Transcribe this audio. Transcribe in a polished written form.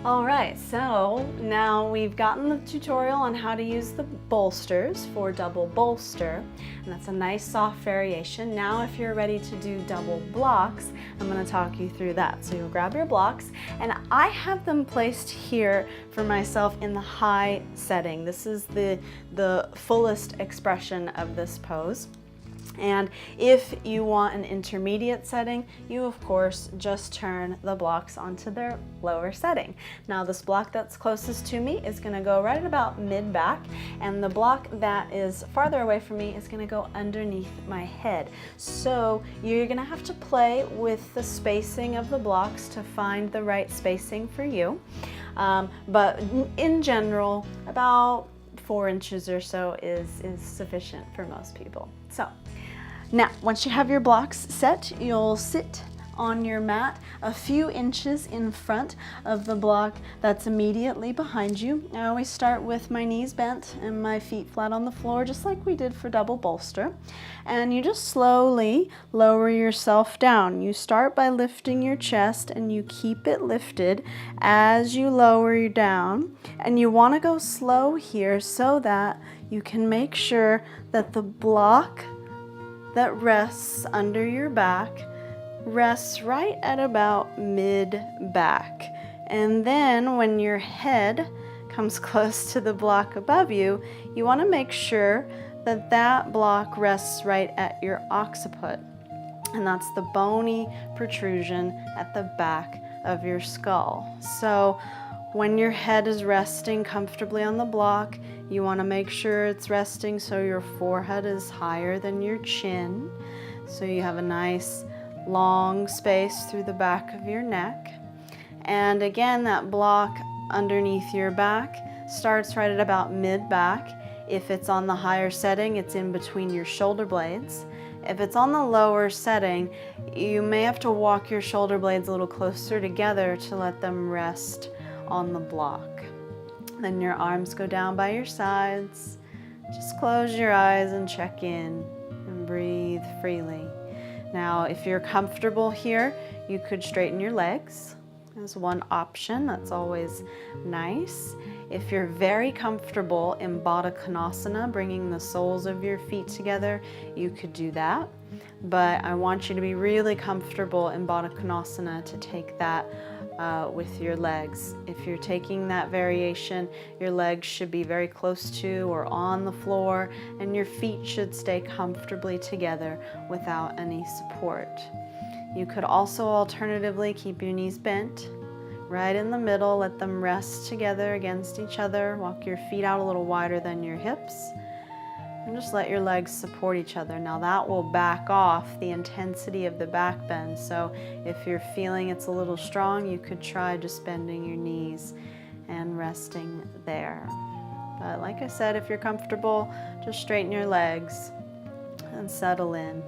All right, so now we've gotten the tutorial on how to use the bolsters for double bolster, and that's a nice soft variation. Now if you're ready to do double blocks, I'm going to talk you through that. So you'll grab your blocks, and I have them placed here for myself in the high setting. This is the fullest expression of this pose. And if you want an intermediate setting, you of course just turn the blocks onto their lower setting. Now this block that's closest to me is going to go right at about mid-back, and the block that is farther away from me is going to go underneath my head. So you're going to have to play with the spacing of the blocks to find the right spacing for you. But in general, about 4 inches or so is sufficient for most people. So now, once you have your blocks set, you'll sit on your mat a few inches in front of the block that's immediately behind you. I always start with my knees bent and my feet flat on the floor, just like we did for double bolster. And you just slowly lower yourself down. You start by lifting your chest and you keep it lifted as you lower you down. And you want to go slow here so that you can make sure that the block that rests under your back rests right at about mid-back. And then when your head comes close to the block above you, you want to make sure that that block rests right at your occiput. And that's the bony protrusion at the back of your skull. So when your head is resting comfortably on the block, you want to make sure it's resting so your forehead is higher than your chin. So you have a nice long space through the back of your neck. And again, that block underneath your back starts right at about mid-back. If it's on the higher setting, it's in between your shoulder blades. If it's on the lower setting, you may have to walk your shoulder blades a little closer together to let them rest on the block. Then your arms go down by your sides. Just close your eyes and check in and breathe freely. Now, if you're comfortable here, you could straighten your legs as one option. That's always nice. If you're very comfortable in Baddha Konasana, bringing the soles of your feet together, you could do that. But I want you to be really comfortable in Baddha Konasana to take that with your legs. If you're taking that variation, your legs should be very close to or on the floor, and your feet should stay comfortably together without any support. You could also alternatively keep your knees bent right in the middle, let them rest together against each other, walk your feet out a little wider than your hips, and just let your legs support each other. Now that will back off the intensity of the back bend, so if you're feeling it's a little strong, you could try just bending your knees and resting there. But like I said, if you're comfortable, just straighten your legs and settle in.